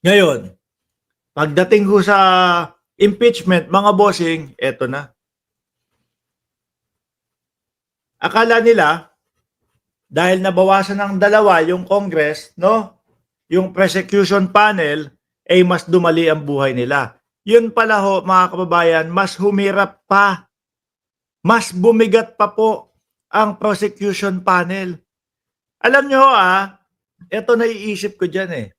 Ngayon, pagdating ho sa impeachment, mga bossing, eto na. Akala nila, dahil nabawasan ng dalawa yung Congress, no? Yung prosecution panel, ay mas dumali ang buhay nila. Yun pala ho, mga kababayan, mas humirap pa. Mas bumigat pa po ang prosecution panel. Alam nyo ito naiisip ko dyan eh.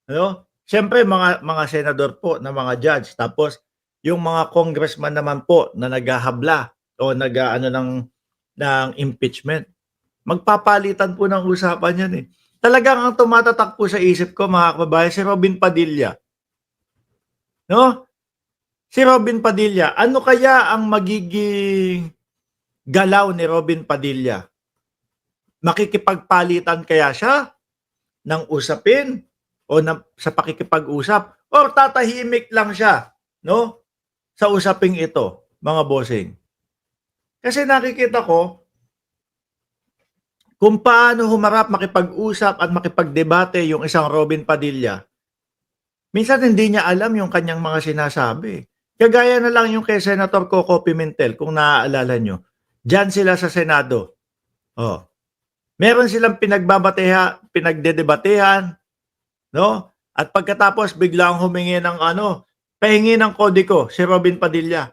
Ano? Siyempre mga senador po na mga judge, tapos yung mga congressman naman po na naghahabla o nag-ano ng impeachment. Magpapalitan po ng usapan yan eh. Talagang ang tumatatak po sa isip ko, mga kababayan, si Robin Padilla. No? Si Robin Padilla, ano kaya ang magiging galaw ni Robin Padilla? Makikipagpalitan kaya siya ng usapin o sa pakikipag-usap, or tatahimik lang siya, no? Sa usaping ito, mga bossing. Kasi nakikita ko kung paano humarap, makipag-usap at makipagdebate yung isang Robin Padilla. Minsan hindi niya alam yung kanyang mga sinasabi. Kagaya na lang yung kay Senator Coco Pimentel, kung naaalala nyo. Diyan sila sa Senado. Oh. Meron silang pinagdedebatehan, no? At pagkatapos biglang humingi ng pahingi ng kodiko si Robin Padilla.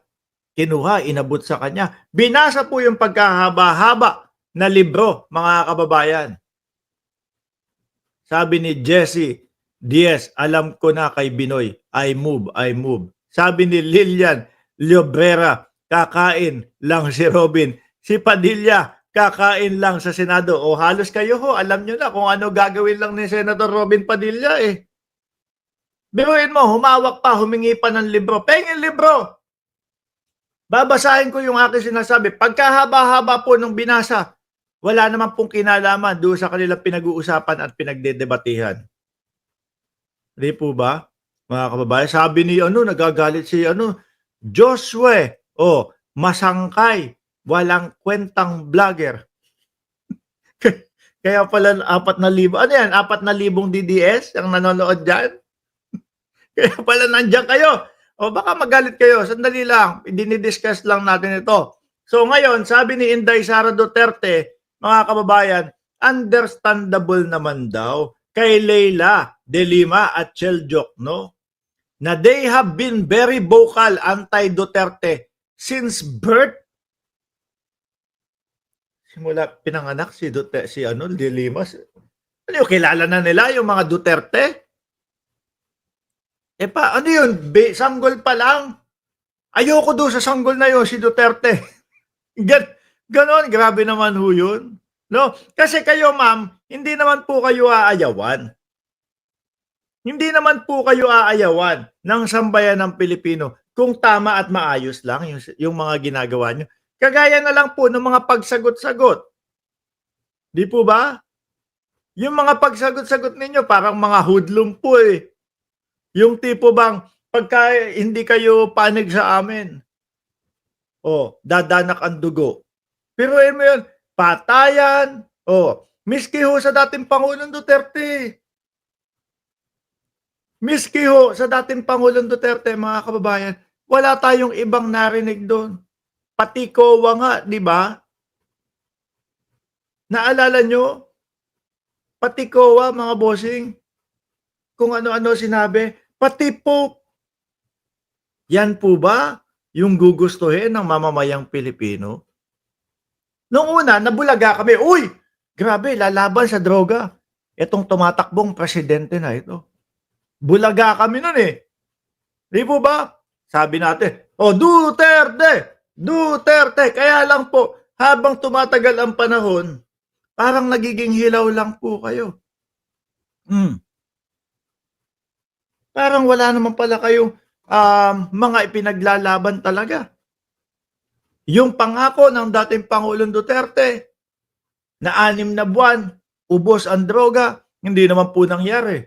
Kinuha, inabot sa kanya. Binasa po yung pagkahaba-haba na libro, mga kababayan. Sabi ni Jesse Diaz, alam ko na kay Binoy, I move, I move. Sabi ni Lilian Llobrera, kakain lang si Robin. Si Padilla, kakain lang sa Senado. O halos kayo ho, alam nyo na kung ano gagawin lang ni Senator Robin Padilla eh. Biruin mo, humawak pa, humingi pa ng libro. Pengin libro! Babasahin ko yung aking sinasabi. Pagkahaba-haba po nung binasa, wala naman pong kinalaman doon sa kanilang pinag-uusapan at pinagdedebatehan. Di po ba? Mga kababayan, sabi ni nagagalit si Joshua, masangkay, walang kwentang vlogger. Kaya pala 4,000. Ano yan? 4,000 DDS ang nanonood dyan? Kaya pala nandiyan kayo. O baka magalit kayo. Sandali lang. Dinidiscuss lang natin ito. So ngayon, sabi ni Inday Sara Duterte, mga kababayan, understandable naman daw kay Leila De Lima at Chel Jokno na they have been very vocal anti-Duterte since birth. Simula pinanganak si Duterte, si De Lima. Ano kilala na nila yung mga Duterte? Ano yun? Sanggol pa lang. Ayoko doon sa sanggol na yun, si Duterte. Ganon, grabe naman ho yun. No? Kasi kayo, ma'am, hindi naman po kayo aayawan. Hindi naman po kayo aayawan ng sambayan ng Pilipino kung tama at maayos lang yung mga ginagawa nyo. Kagaya na lang po ng mga pagsagot-sagot. Di po ba? Yung mga pagsagot-sagot ninyo parang mga hoodlum po eh. Yung tipo bang pagka hindi kayo panig sa amin, dadanak ang dugo. Pero mo yun, patayan, miski ho sa dating Pangulong Duterte. Miski ho sa dating Pangulong Duterte, mga kababayan, wala tayong ibang narinig doon. Pati COA nga, di ba? Naalala nyo? Pati COA, mga bossing, kung ano-ano sinabi, pati Pope. Yan po ba yung gugustuhin ng mamamayang Pilipino? Noong una, nabulaga kami, uy, grabe, lalaban sa droga. Itong tumatakbong presidente na ito. Bulaga kami nun eh. Di po ba? Sabi natin, Duterte! Duterte! Kaya lang po, habang tumatagal ang panahon, parang nagiging hilaw lang po kayo. Parang wala naman pala kayong mga ipinaglalaban talaga. Yung pangako ng dating Pangulong Duterte na 6 na buwan, ubos ang droga, hindi naman po nangyari.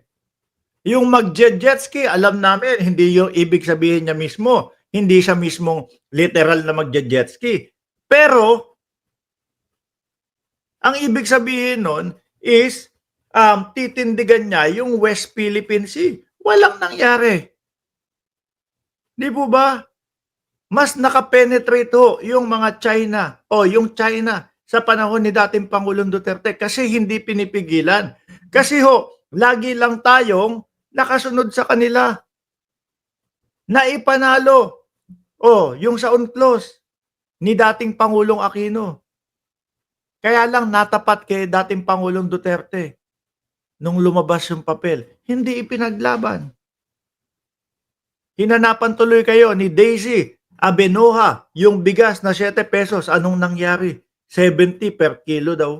Yung mag-jet ski, alam namin, hindi yung ibig sabihin niya mismo. Hindi siya mismong literal na mag-jet ski. Pero, ang ibig sabihin nun is, titindigan niya yung West Philippine Sea. Walang nangyari. Di po ba? Mas nakapenetrate ho yung mga China o yung China sa panahon ni dating Pangulong Duterte kasi hindi pinipigilan. Kasi ho, lagi lang tayong nakasunod sa kanila. Naipanalo. Yung sa UNCLOS ni dating Pangulong Aquino. Kaya lang natapat kay dating Pangulong Duterte nung lumabas yung papel. Hindi ipinaglaban. Hinanapan tuloy kayo ni Daisy Abenoja yung bigas na 7 pesos. Anong nangyari? 70 per kilo daw.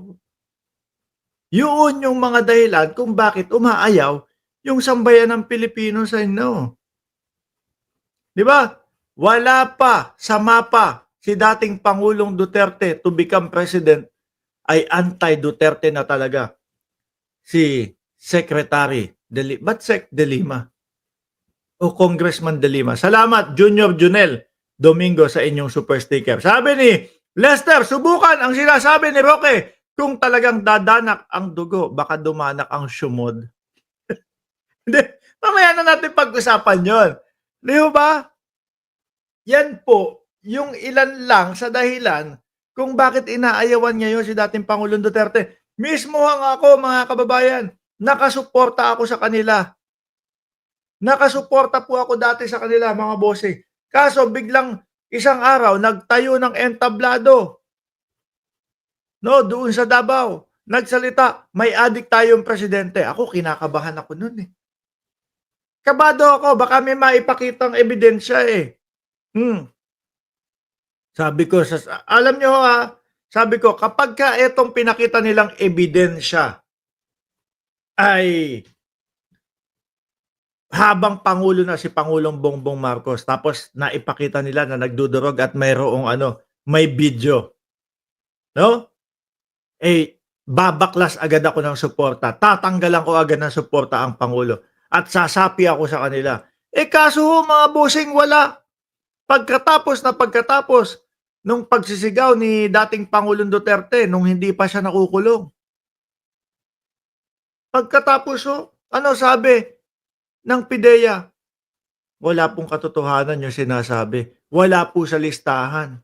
Yun yung mga dahilan kung bakit umaayaw yung sambayan ng Pilipino sa inyo. Di ba? Wala pa sa mapa si dating Pangulong Duterte to become president ay anti-Duterte na talaga si Secretary De Lima o Congressman De Lima. Salamat Junior Junel Domingo sa inyong super sticker. Sabi ni Lester, subukan ang sinasabi ni Roque. Kung talagang dadanak ang dugo, baka dumanak ang syumod. Hindi, mamaya na natin pag-usapan yon. Di ba? Yan po, yung ilan lang sa dahilan kung bakit inaayawan ngayon si dating Pangulong Duterte. Mismo nga ako, mga kababayan, nakasuporta ako sa kanila. Nakasuporta po ako dati sa kanila, mga bossing. Kaso biglang isang araw, nagtayo ng entablado. No, doon sa Davao. Nagsalita, may adik tayong presidente. Ako, kinakabahan ako noon eh. Kabado ako, baka may maipakitang ebidensya eh. Sabi ko, alam nyo sabi ko, kapag ka itong pinakita nilang ebidensya ay habang Pangulo na si Pangulong Bongbong Marcos, tapos naipakita nila na nagdudurog at mayroong may video. No? Babaklas agad ako ng suporta. Tatanggalan ko agad ng suporta ang Pangulo. At sasapi ako sa kanila. Kaso mga bossing, wala. Pagkatapos nung pagsisigaw ni dating Pangulong Duterte nung hindi pa siya nakukulong. Pagkatapos ano sabi ng PIDEA? Wala pong katotohanan yung sinasabi. Wala po sa listahan.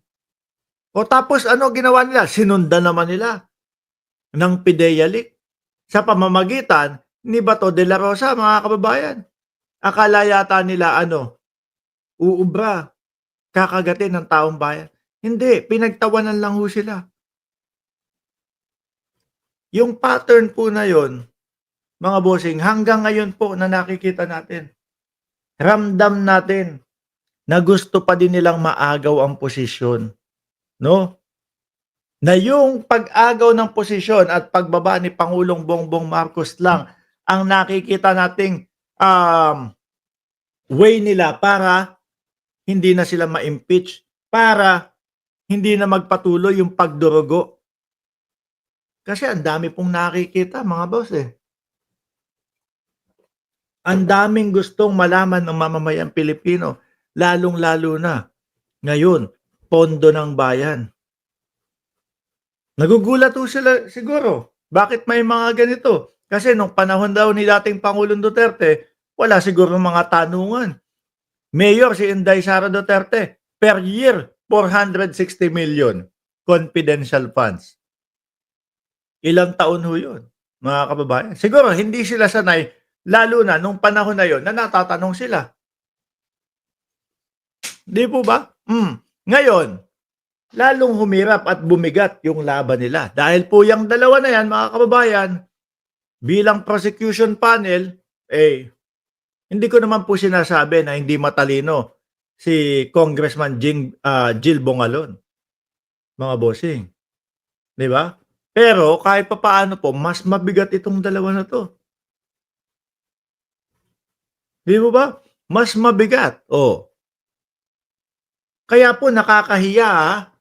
Tapos ano ginawa nila? Sinundan naman nila ng PIDEA leak sa pamamagitan ni Bato de la Rosa, mga kababayan. Akala yata nila uubra, kakagatin ng taong bayan. Hindi, pinagtawanan lang ho sila. Yung pattern po na yon, mga bossing, hanggang ngayon po na nakikita natin. Ramdam natin na gusto pa din nilang maagaw ang posisyon. No? Na yung pag-agaw ng posisyon at pagbaba ni Pangulong Bongbong Marcos lang ang nakikita nating way nila para hindi na sila ma-impeach, para hindi na magpatuloy yung pagdurugo. Kasi ang dami pong nakikita, mga boss eh. Ang daming gustong malaman ng mamamayang Pilipino, lalong-lalo na ngayon, pondo ng bayan. Nagugulat po sila siguro. Bakit may mga ganito? Kasi nung panahon daw ni dating Pangulong Duterte, wala siguro mga tanungan. Mayor si Inday Sara Duterte, per year, 460 million confidential funds. Ilang taon ho yun, mga kababayan? Siguro hindi sila sanay, lalo na nung panahon na yun na natatanong sila. Di po ba? Ngayon, lalong humirap at bumigat yung laban nila. Dahil po yung dalawa na yan, mga kababayan, bilang prosecution panel, hindi ko naman po sinasabi na hindi matalino si Congressman Jill Bongalon, mga bossing. Di ba? Pero kahit papaano po, mas mabigat itong dalawa na to. Di ba? Mas mabigat. Kaya po nakakahiya,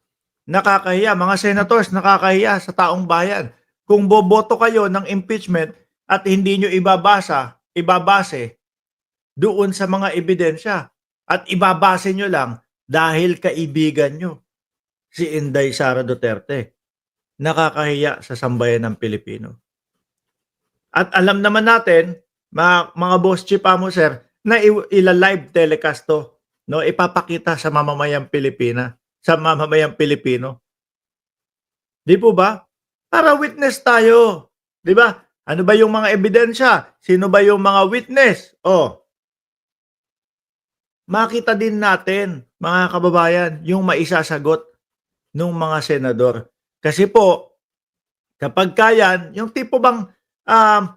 mga senators, nakakahiya sa taong bayan. Kung boboto kayo ng impeachment at hindi nyo ibabase doon sa mga ebidensya at ibabase nyo lang dahil kaibigan nyo si Inday Sara Duterte. Nakakahiya sa sambayan ng Pilipino. At alam naman natin mga boss chipa mo sir, na ila-live telecast 'to, 'no, ipapakita sa mamamayang sa mamamayang Pilipino. 'Di po ba? Para witness tayo, 'di ba? Ano ba yung mga ebidensya? Sino ba yung mga witness? Oh, makita din natin, mga kababayan, yung maisasagot nung mga senador. Kasi po, kapagka yan, yung tipo bang,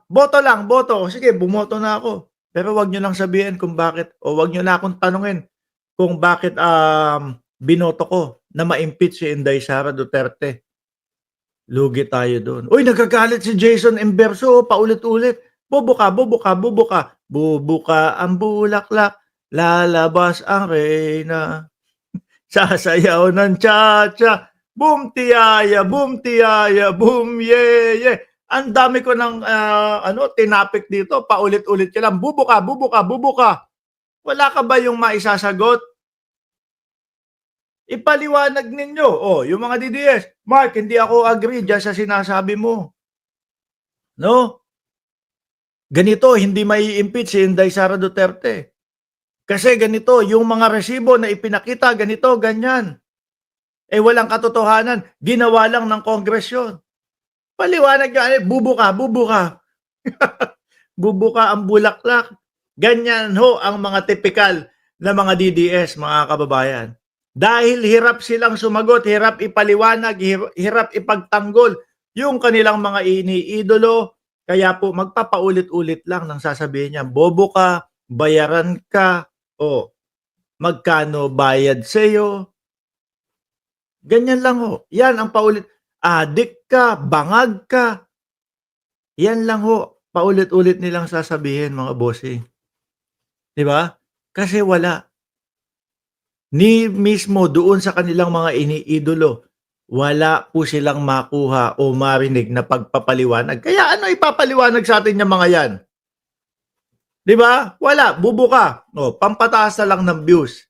boto lang, boto, o sige bumoto na ako. Pero wag niyo lang sabihin kung bakit o wag niyo na akong tanungin kung bakit, binoto ko na ma-impeach si Inday Sara Duterte. Lugi tayo dun. Uy, nagagalit si Jason Emberso, paulit-ulit. Bobo ka, bobo ka, bobo ka. Bobo ka ang bulaklak, lalabas ang reyna. Sasayaw ng cha-cha. Boom tiyaya, boom tiyaya, boom yeye. Ang dami ko ng tinapik dito, paulit-ulit ka lang. Bubo ka, bubo ka, bubo ka. Wala ka ba yung maisasagot? Ipaliwanag ninyo. Oh, yung mga DDS, Mark, hindi ako agree diyan sa sinasabi mo. No? Ganito, hindi mai-impeach si Inday Sara Duterte. Kasi ganito, yung mga resibo na ipinakita, ganito, ganyan. Eh walang katotohanan, ginawa lang ng Congress yun. Paliwanag niya, bubo ka, bubo ka. Bubo ka ang bulaklak. Ganyan ho ang mga typical na mga DDS, mga kababayan. Dahil hirap silang sumagot, hirap ipaliwanag, hirap ipagtanggol yung kanilang mga iniidolo, kaya po magpapaulit-ulit lang ng sasabihin niya, bobo ka, bayaran ka, o magkano bayad sa'yo. Ganyan lang ho. Yan ang paulit. Adik ka, bangag ka. Yan lang ho. Paulit-ulit nilang sasabihin mga bossing. 'Di ba? Kasi wala. Ni mismo doon sa kanilang mga iniidolo, wala po silang makuha o marinig na pagpapaliwanag. Kaya ano ipapaliwanag sa atin yung mga yan? 'Di ba? Wala, bubo ka. Oh, pampataas na lang ng views.